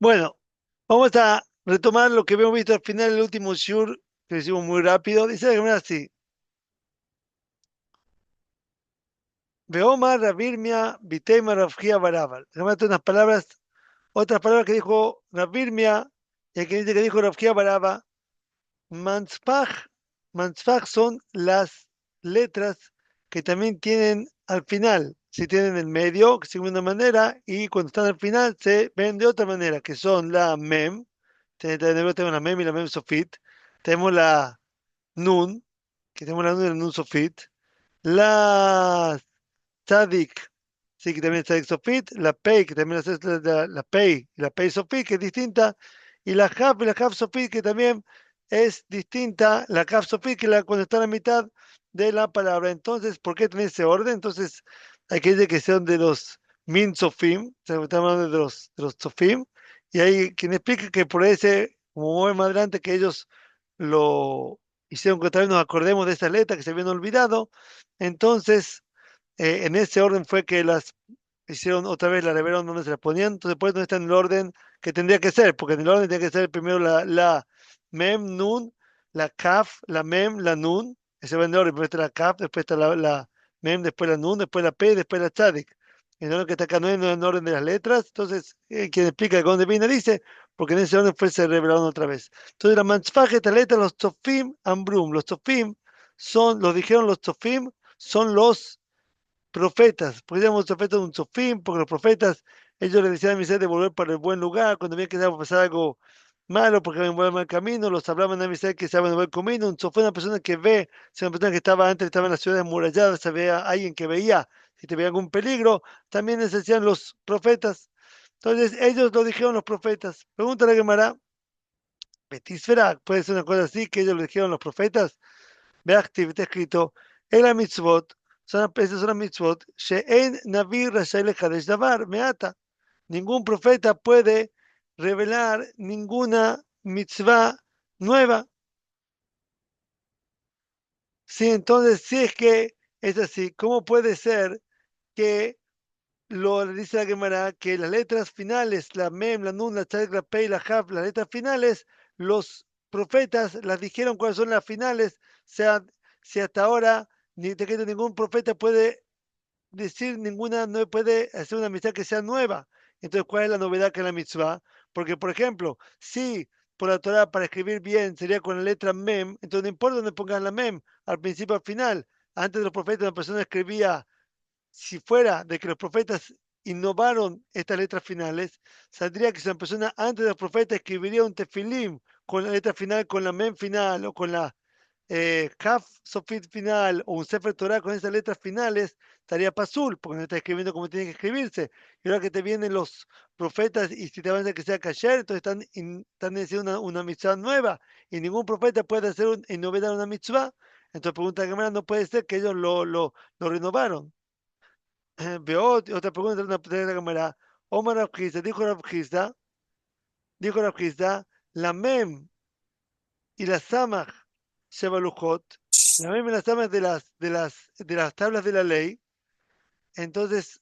Bueno, vamos a retomar lo que hemos visto al final del último shur, que lo hicimos muy rápido. Dice la Gemara así: Veomar, Rabirmia, Vitema, Rafgia, Barabal. La Gemara tiene otras palabras que dijo Rabirmia, y aquí dice que dijo Rafgia Baraba. Manspaj, Manspaj son las letras que también tienen al final. Si tienen el medio, que se ven de una manera, y cuando están al final se ven de otra manera, que son la mem. Tenemos la mem y la mem sofit. Tenemos la nun, que tenemos la nun y la nun sofit. La tzadik, sí, que también es tzadik sofit. La pei, que también es la pei y la pei sofit, que es distinta. Y la haf sofit, que también es distinta. La haf sofit, que cuando está en la mitad de la palabra. Entonces, ¿por qué tener ese orden? Entonces, hay que decir que son de los min sofim, estamos hablando de los sofim. Y hay quien explica que por ese, como vemos más adelante, que ellos lo hicieron que también nos acordemos de esas letras que se habían olvidado. Entonces, en ese orden fue que las hicieron otra vez, la revelaron donde se las ponían. Entonces, por eso no está en el orden que tendría que ser, porque en el orden tiene que ser primero la mem, nun, la kaf, la mem, la nun. Ese va en orden. Primero está la kaf, después está la mem, después la nun, después la p, después la tzadik. El orden que está acá no es en el orden de las letras. Entonces, quien explica de dónde viene dice, porque en ese orden fue se revelaron otra vez. Entonces, la manchfaje, esta letra, los tzofim, ambrum. Los tzofim son, los dijeron los tzofim, son los profetas. Porque llamamos profetas un tzofim, porque los profetas, ellos le decían a Misraim de volver para el buen lugar, cuando veían que iba a pasar algo malo, porque habían vuelto mal camino, los hablaban a Misraim que estaban en el buen camino. Un tzofim es una persona que ve, es una persona que estaba antes, estaba en las ciudades amuralladas, se veía alguien que veía, si te veía algún peligro, también les decían los profetas. Entonces, ellos lo dijeron los profetas. Pregúntale a Gemara, Betisfera, puede ser una cosa así, que ellos lo dijeron los profetas. Beactiv está escrito, el mitzvot, esas son las mitzvot, she'en navi rashay lechadesh davar, meata. Ningún profeta puede revelar ninguna mitzvah nueva. Sí, entonces, si es que es así, ¿cómo puede ser que lo dice la Gemara, que las letras finales, la mem, la nun, la tzadik, la pei, la haf, las letras finales, los profetas las dijeron cuáles son las finales, sea, si hasta ahora ni te queda ningún profeta puede decir ninguna, no puede hacer una mitzvah que sea nueva. Entonces, ¿cuál es la novedad que es la mitzvah? Porque, por ejemplo, si por la Torah para escribir bien sería con la letra mem, entonces no importa dónde pongan la mem, al principio o al final. Antes de los profetas, una persona escribía, si fuera de que los profetas innovaron estas letras finales, saldría que si una persona antes de los profetas escribiría un tefilim con la letra final, con la mem final o con la Kaf Sofit final o un Sefer Torah con esas letras finales, estaría pasul, porque no está escribiendo como tiene que escribirse. Y ahora que te vienen los profetas y si te van a decir que sea kasher, entonces están diciendo una mitzvah nueva y ningún profeta puede hacer innovar una mitzvah. Entonces pregunta que no puede ser que ellos lo renovaron. Veo otra pregunta de la cámara. Omar Rabjista, dijo Rabjista, la mem y la samach shebalujot, la mem y la samach de las tablas de la ley. Entonces,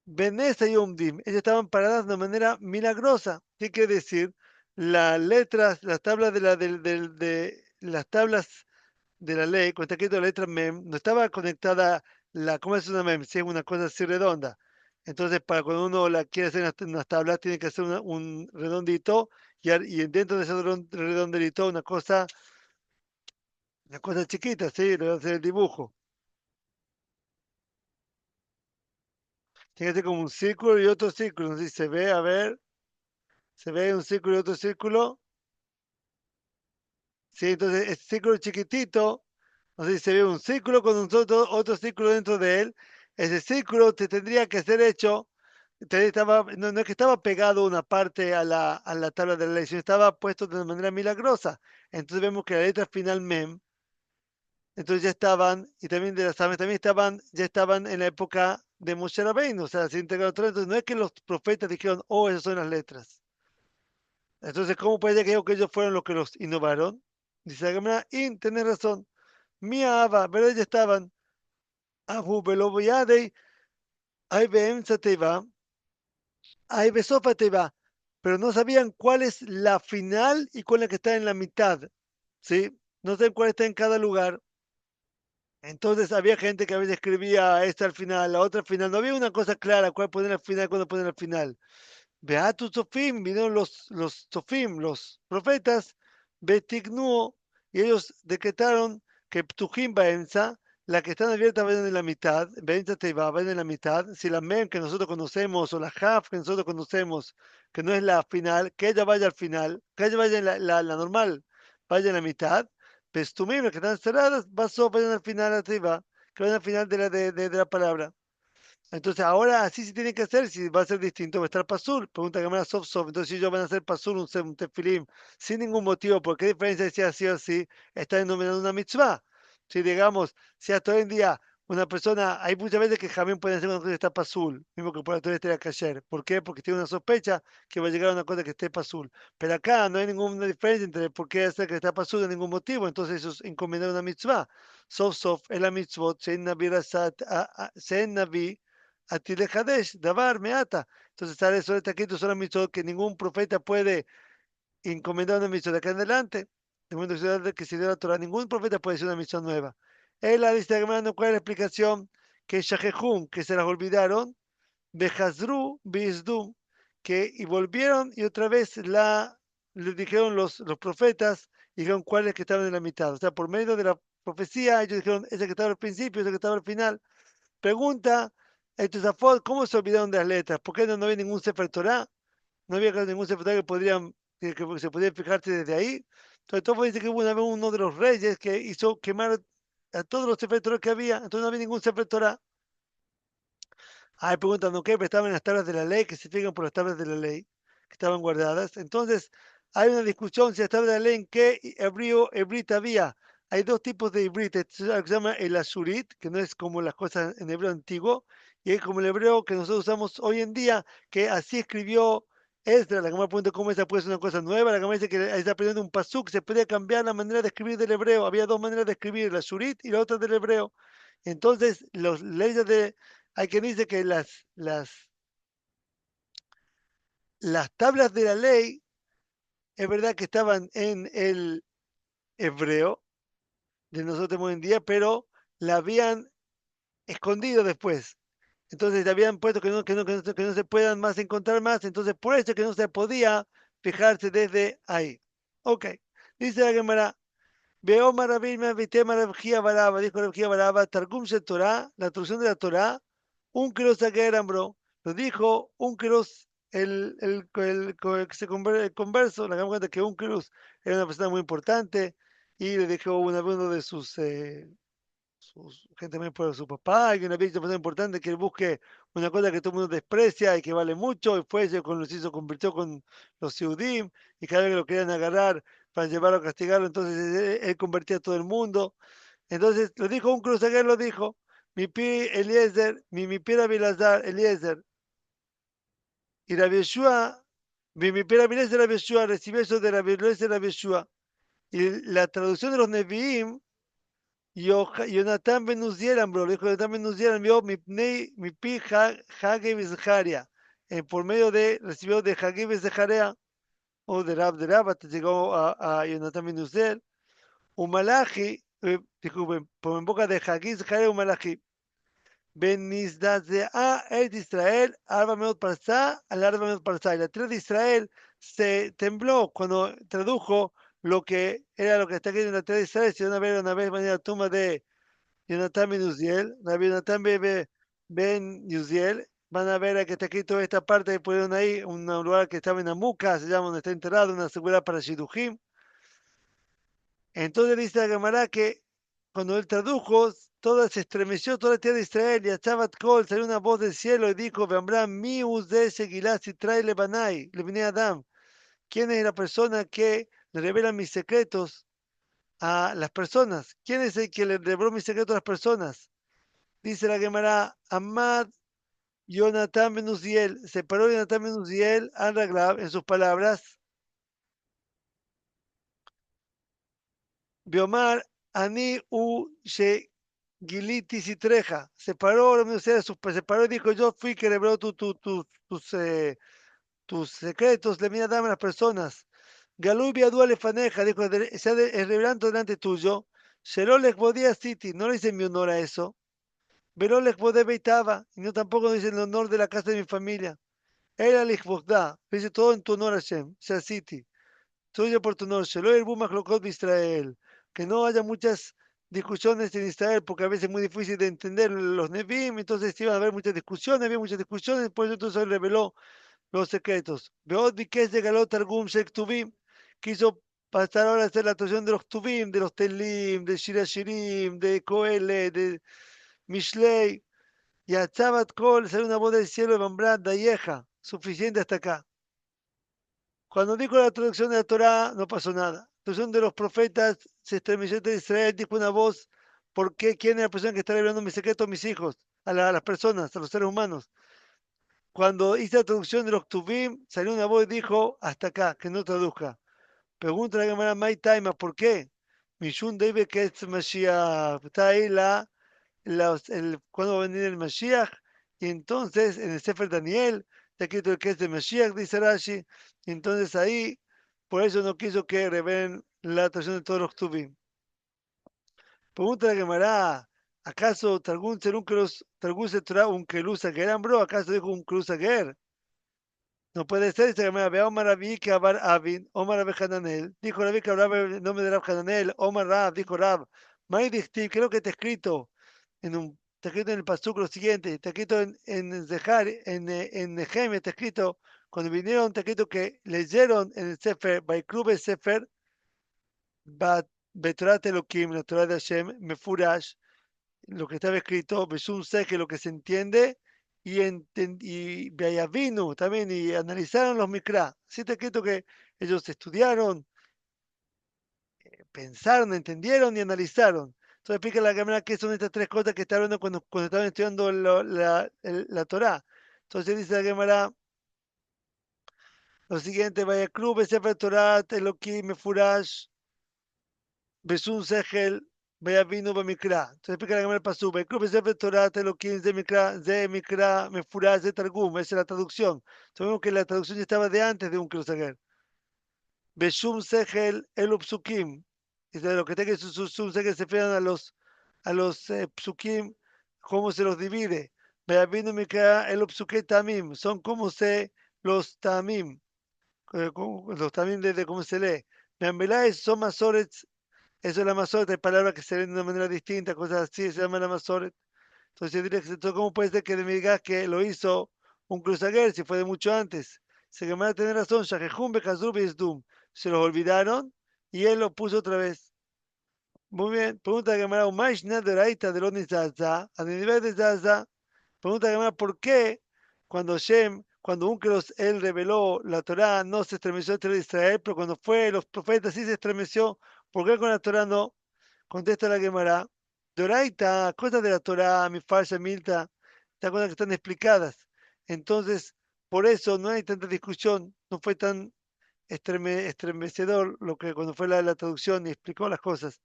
Benesa y Umdim, ellas estaban paradas de una manera milagrosa. ¿Qué quiere decir? Las letras, las tablas de las tablas de la ley, con está la letra mem, no estaba conectada ¿cómo es una mem? Si es una cosa así redonda. Entonces, para cuando uno la quiere hacer en unas tablas, tiene que hacer un redondito y dentro de ese redondito una cosa chiquita, sí, le va a hacer el dibujo. Tiene que ser como un círculo y otro círculo. No sé si se ve, a ver, se ve un círculo y otro círculo. Sí, entonces el círculo chiquitito, no sé si se ve un círculo con otro círculo dentro de él. Ese círculo te tendría que ser hecho, no es que estaba pegado una parte a la tabla de la ley, sino estaba puesto de una manera milagrosa. Entonces vemos que la letra final mem, entonces ya estaban, y también de las aves, también ya estaban en la época de Moshe Rabbeinu, o sea, se integraron todo. Entonces no es que los profetas dijeron, oh, esas son las letras. Entonces, ¿cómo puede ser que digo que ellos fueron los que los innovaron? Dice la Gemara, y tenés razón. Mía Abba, pero ellos estaban, Abu Beloboyadei, hay Beemsa Teva, hay Besofa Teva, pero no sabían cuál es la final y cuál es la que está en la mitad, ¿sí? No saben cuál está en cada lugar. Entonces había gente que a veces escribía esta al final, la otra al final. No había una cosa clara, cuál poner al final, cuándo poner al final. Beatus Sofim, vinieron los Sofim, los profetas, Betignuo, y ellos decretaron que Ptujim Baenza, la que están abiertas vayan en la mitad, Baenza Teiva vayan en la mitad, si la Mem que nosotros conocemos o la Haf que nosotros conocemos, que no es la final, que ella vaya al final, que ella vaya en la normal, vaya en la mitad, Pestumim, las que están cerradas, vayan al final a Teiva, que vayan al final de la palabra. Entonces ahora así se tiene que hacer, si va a ser distinto, va a estar Pasul. Pregunta que me da Sof Sof. Entonces si ellos van a hacer Pasul, un tefilim, sin ningún motivo, ¿por qué diferencia si así o así está denominando una mitzvah? Si digamos, si hasta hoy en día una persona, hay muchas veces que Jamín puede hacer una cosa que está Pasul, mismo que por la Torah esté ayer. ¿Por qué? Porque tiene una sospecha que va a llegar a una cosa que esté Pasul. Pero acá no hay ninguna diferencia entre por qué hacer que está Pasul de ningún motivo, entonces eso es encomendar una mitzvah. Sof Sof es la mitzvot, Shein Navi Atile Hadesh, Davar, Meata. Entonces sale sobre este escrito solo mitzvot que ningún profeta puede encomendar una mitzvot de acá en adelante. De momento que se dio la Torah, ningún profeta puede decir una mitzvot nueva. Él la lista de no cuál es la explicación que Shahejum, que se las olvidaron, Behazru, Bizdum, que y volvieron y otra vez le dijeron los profetas, y dijeron cuáles que estaban en la mitad. O sea, por medio de la profecía, ellos dijeron ese que estaba al principio, ese que estaba al final. Pregunta, entonces, ¿cómo se olvidaron de las letras? ¿Por qué no había ningún Sefer Torah? No había ningún Sefer Torah que se podía fijarse desde ahí. Entonces, todo dice que hubo una vez uno de los reyes que hizo quemar a todos los Sefer Torah que había. Entonces no había ningún Sefer Torah. Ahí preguntan, ¿no qué? Pero estaban en las tablas de la ley, que se fijan por las tablas de la ley, que estaban guardadas. Entonces, hay una discusión si las tablas de la ley en qué hebrit había. Hay dos tipos de hebrit, se llama el asurit, que no es como las cosas en hebreo antiguo, y es como el hebreo que nosotros usamos hoy en día, que así escribió Esdras. La Gemara pregunta cómo esa puede ser una cosa nueva. La Gemara dice que ahí está aprendiendo un pasuk, se podía cambiar la manera de escribir del hebreo. Había dos maneras de escribir, el asurit y la otra del hebreo. Entonces, los leyes hay quien dice que las tablas de la ley es verdad que estaban en el hebreo de nosotros hoy en día, pero la habían escondido después. Entonces le habían puesto que no se puedan más encontrar más, entonces por eso que no se podía fijarse desde ahí. Ok, dice la Gemara, veo maravilla, viste maravilla baraba, dijo maravilla baraba, Targum se Torah, la traducción de la Torah, un kilos bro, lo dijo un kilos, que se el converso, la cuenta que un kilos era una persona muy importante y le dijo uno de sus gente más por su papá, y que una persona importante que él busque una cosa que todo el mundo desprecia y que vale mucho, y fue, se convirtió con los Siudim, y cada vez que lo querían agarrar para llevarlo a castigarlo, entonces él convertía a todo el mundo. Entonces lo dijo un cruzaguer, lo dijo, mi pi Eliezer, mi pi era Bilazar, Eliezer, y Rabbi Yeshua, mi pi era Eliezer, Rabbi Yeshua, recibió eso de Rabbi Eliezer, Rabbi Yeshua. Y la traducción de los Nevi'im, Jonathan Ben Uziel, bro, dijo Jonathan Ben Uziel, envió mi pi Hage Zaharia, por medio de, recibió de Hage Zaharia, o de Rab, hasta llegó a Jonathan Ben Uziel, un malachi, disculpen, por en boca de Hage Zaharia, un malachi, Ben Nizdazea el de Israel, Arba Meot Parsa, al Arba Meot Parsa, y la tierra de Israel se tembló cuando tradujo lo que era lo que está escrito en la tierra de Israel, si una vez venía la tumba de Jonathan Ben Uziel, Rabbi Jonathan Ben Uziel, van a ver que está escrito esta parte, pusieron ahí un lugar que estaba en Amuca, se llama donde está enterrado, una seguridad para Shidujim. Entonces dice la Gemara que cuando él tradujo, se estremeció toda la tierra de Israel y a Chabat Kol salió una voz del cielo y dijo, Vembram mi de Segilás y trae Lebanai, le vine a Adam. ¿Quién es la persona que le revela mis secretos a las personas? ¿Quién es el que le reveló mis secretos a las personas? Dice la Gemara, Amad Jonathan Ben Uziel, separó Jonathan Ben Uziel al Raglab en sus palabras, Biomar Ani U She Giliti Citreja, se paró, se paró y dijo, yo fui que reveló tus secretos, le mira dame a las personas. Galú Biadú Lefaneja, dijo, es revelando delante tuyo. Sherolech Bodía City, no le dice mi honor a eso. Verolech Bodé Beitaba, y no tampoco dice el honor de la casa de mi familia. Era Lichvogda, dice todo en tu honor, Hashem, sea City. Tuyo por tu honor, Shelo Bumach Lokot de Israel. Que no haya muchas discusiones en Israel, porque a veces es muy difícil de entender los Nevim, entonces iban a haber muchas discusiones, había muchas discusiones, por eso entonces él reveló los secretos. Beod Bikesh de Galot Targum Shek Tuvim, quiso pasar ahora a hacer la traducción de los Tuvim, de los Telim, de Shira Shirim, de Koele, de Mishlei, y a Tzabat Kol salió una voz del cielo de Bambrat, Dayeja, suficiente hasta acá. Cuando dijo la traducción de la Torá, no pasó nada. La traducción de los profetas se estremeció de Israel, dijo una voz, ¿por qué? ¿Quién es la persona que está revelando mis secretos a mis hijos? A las personas, a los seres humanos. Cuando hice la traducción de los Tuvim, salió una voz y dijo, hasta acá, que no traduzca. Pregunta la cámara Mai Taima, ¿por qué? Mishun David que es Mashiach. Está ahí cuándo va a venir el Mashiach. Y entonces, en el Sefer Daniel, está escrito el que es de Mashiach, dice Rashi. Y entonces ahí, por eso no quiso que revelen la traducción de todos los Tuvim. Pregunta la Gemara, ¿acaso Targum Serunkelos, Targum Setra un Kelusa Geran, bro? ¿Acaso dijo un Kelusa Ger? No puede ser, dice Gemara, ve Omar Rabbi que Abar Abin, Omar Rabbi Hananel, dijo Rabbi que hablaba el nombre de Rab Hananel, Omar Rab, dijo Rab, May Dichtiv, creo que está escrito está escrito en el Pasuk lo siguiente, está escrito en Zehar, en Nehemia, está escrito, cuando vinieron, está escrito que leyeron en el Sefer, Baikrube Sefer, Betorat Elohim, la Torah de Hashem, Mefurash, lo que estaba escrito, Beshum Seke, lo que se entiende, y Beayavinu también, y analizaron los Mikra. Así está escrito que ellos estudiaron, pensaron, entendieron y analizaron. Entonces explica la cámara qué son estas tres cosas que está hablando cuando estaban estudiando la Torah. Entonces dice la cámara lo siguiente, vaya club, Sefer Torah, Elohim, Mefurash, Besún Segel, vino Bamikra. Entonces explica la cámara pasú. El club Sefer Torah, Elohim, Ze Mikra, Mefurash, Ze Targum. Esa es la traducción. Sabemos que la traducción ya estaba de antes de un Krusager. Beshum Segel, Elu Psukim. Dice lo que está que Sum Segel se refieren a los Psukim, cómo se los divide. Vino Mikra, Elu Psuke Tamim. Son como se los Tamim. Los Tamim desde cómo se lee. Meambelay son Masorets. Eso es la Masoret, hay palabras que se leen de una manera distinta, cosas así, se llama la Masoret. Entonces yo diría que ¿cómo puede ser que me digas que lo hizo un Cruzaguer si fue de mucho antes? Se que me va a tener razón, Shahejum Bekazub y Sdum. Se los olvidaron y él lo puso otra vez. Muy bien, pregunta de Gemara, Umaish Naderaita de Loni Zaza, a nivel de Zaza, pregunta de Gemara, ¿por qué cuando Unkelos él reveló la Torá, no se estremeció el de Israel, pero cuando fue los profetas sí se estremeció? ¿Por qué con la Torá no? Contesta la Gemara. Doraita, cosas de la Torah, mi falsa Milta, estas cosas que están explicadas. Entonces, por eso no hay tanta discusión, no fue tan estremecedor lo que cuando fue la traducción y explicó las cosas.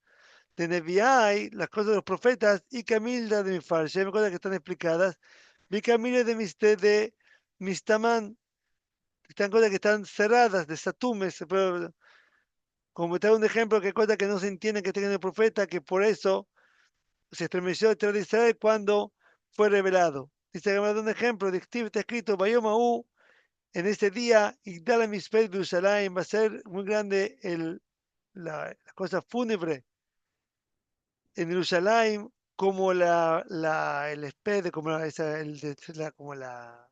De Neviai, las cosas de los profetas, y Camilda de mi falsa, cosas que están explicadas. Vi Camila de Mistamán, están cosas que están cerradas, de Satumes, pero como te da un ejemplo que cosas que no se entienden que tengan el profeta, que por eso se estremeció el Terror de Israel cuando fue revelado. Dice que me da un ejemplo, está escrito, Bayomahu, en ese día, Igdala Misped Jerusalén, va a ser muy grande la cosa fúnebre en Jerusalén, como el esped, como la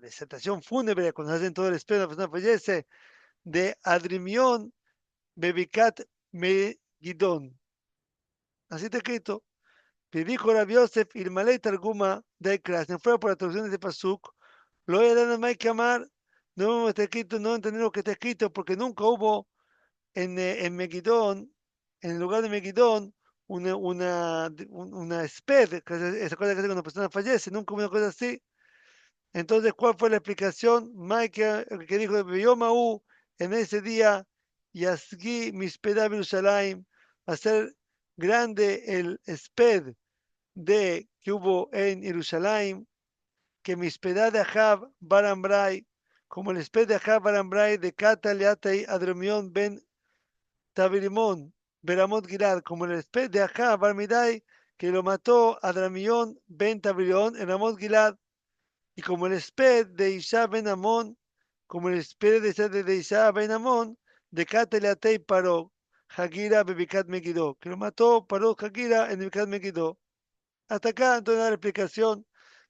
desertación fúnebre, cuando hacen todo el esped, la persona fallece, de Adrimión, Bebicat Megidón. Así está escrito. Que dijo Rabbi Yosef, Ilmalei Targuma de Kras, no fuera por la traducción de este pasuk, lo voy a dar a Mike Amar, no está escrito, no entender lo que está escrito, porque nunca hubo en Megidón, en el lugar de Megidón, una sped, esa cosa que hace cuando una persona fallece, nunca hubo una cosa así. Entonces, ¿cuál fue la explicación? Mike, que dijo Yomahu, en ese día, Yasgi Mispeda Jerusalén, va a ser grande el esped de que hubo en Jerusalén, que mispedad de Ahab Barambrai, como el esped de Ahab Barambrai de Kata Leatei Adromión ben Tabirimón, Beramot Gilad, como el esped de Ahab Barmidai, que lo mató Adramión ben Tabirión en Ramot Gilad, y como el esped de Isha ben Amón, como el esped de Isha ben Amón, de Kata Leatei Paró, Hagira Bebikat Megiddo, que lo mató Paró Hagira en Bebikat Megiddo. Hasta acá entonces la explicación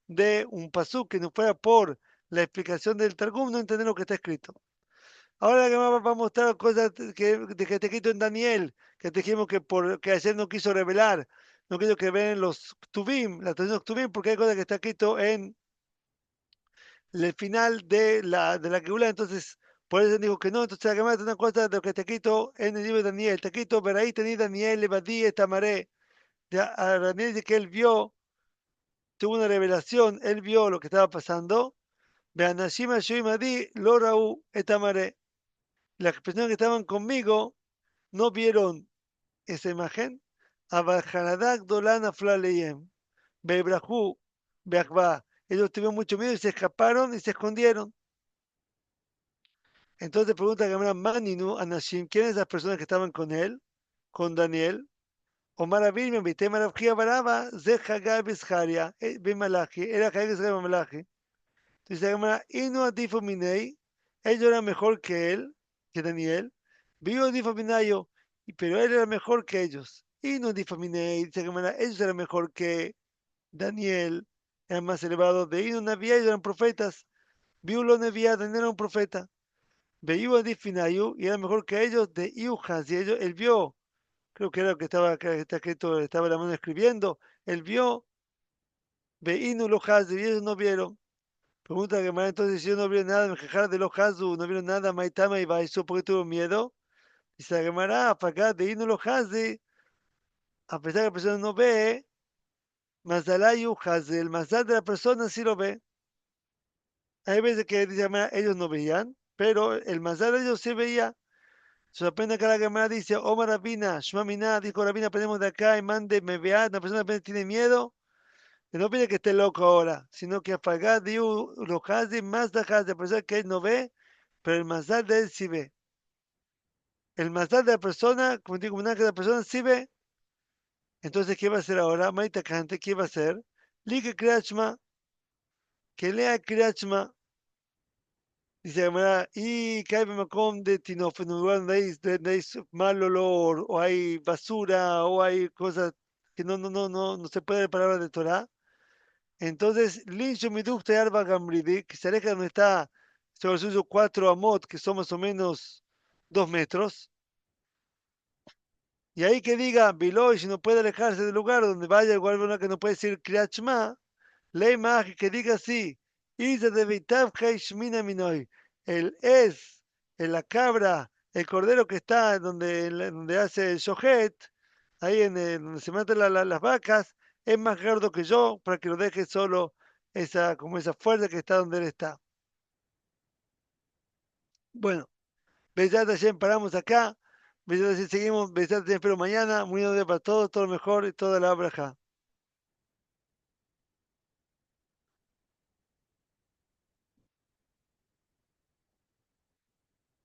de un pasú que no fuera por la explicación del Targum, no entender lo que está escrito. Ahora que va a mostrar cosas que te escrito en Daniel, que te dijimos que ayer no quiso revelar, no quiso que vean los Tuvim, la traducción Tuvim, porque hay cosas que está escrito en el final de la Geulá, entonces por eso dijo que no, entonces la Gemara tiene una cosa de lo que está escrito en el libro de Daniel, está escrito, pero ahí tenía Daniel, Levadí, Estamaré, a Daniel dice que él vio, tuvo una revelación, él vio lo que estaba pasando, Beanashima Shoimadi, Lorau, Etamaré, las personas que estaban conmigo no vieron esa imagen. Abajaradak Dolana Flaleyem. Bebrahu, Beakba. Ellos tuvieron mucho miedo y se escaparon y se escondieron. Entonces pregunta Gamera Maninu Anashim, ¿quiénes las personas que estaban con él? Con Daniel. Omar Abirme, Bitema Rabjia Baraba, Zehagai Bisharia, Bimalachi, era Hagai Bisharia Bimalachi. Dice Gamera, Inu Adifu Minei, ellos eran mejor que él, que Daniel. Vio Adifu Minayo, pero él era mejor que ellos. Inu Adifu Minei, dice Gamera, ellos eran mejor que Daniel, eran más elevados. De Inu Navia, ellos eran profetas. Vio lo Navia, Daniel era un profeta. Veía Adifu Minayu, y era mejor que ellos. De Iujas, y ellos, él vio, creo que era lo que está escrito, estaba la mano escribiendo. Él vio, Veinu lo y ellos no vieron. Pregunta que entonces si yo no vieron nada, me quejar de los Hazu, no vieron nada, Maitama y Baisu, porque tuvo miedo. Dice la Gemara, acá de Inu lo Hazi, a pesar que la persona no ve, Mazalayu Hazi, el Mazal de la persona sí lo ve. Hay veces que dice la Gemara, ellos no veían, pero el Mazal de ellos sí veía. Se sorprende acá la Gemara dice, Omar Rabina, Shma Miná, dijo Rabina, aprendemos de acá y mande, me vea, una persona apenas tiene miedo, que no pide que esté loco ahora, sino que apagar diu lo Hazi, más da Hazi, a pesar que él no ve, pero el Mazal de él sí ve. El mazal de la persona, como digo, una que la persona sí ve, entonces, ¿qué va a hacer ahora? Maita Kante, ¿qué va a hacer? Like Krachma, que lea Krachma, dice la y cae en Macom de Tinof, en un lugar donde hay mal olor, o hay basura, o hay cosas que no se puede ver palabras de Torah. Entonces, Linshu Miduk Arba Gamridi, que se aleja donde está sobre el suyo 4 amot, que son más o menos 2 metros. Y ahí que diga Biloy, si no puede alejarse del lugar donde vaya, igual que no puede decir Kriachma, Leima, que diga así, Isa de Vitav Shmina Minoy, el es, la cabra, el cordero que está donde hace el shohet, ahí donde se matan las vacas, es más gordo que yo, para que lo deje solo como esa fuerza que está donde él está. Bueno, Besat Hashem, paramos acá. Besat Hashem, seguimos. Besat Hashem, espero mañana. Muy bien para todos, todo lo mejor y toda la braja.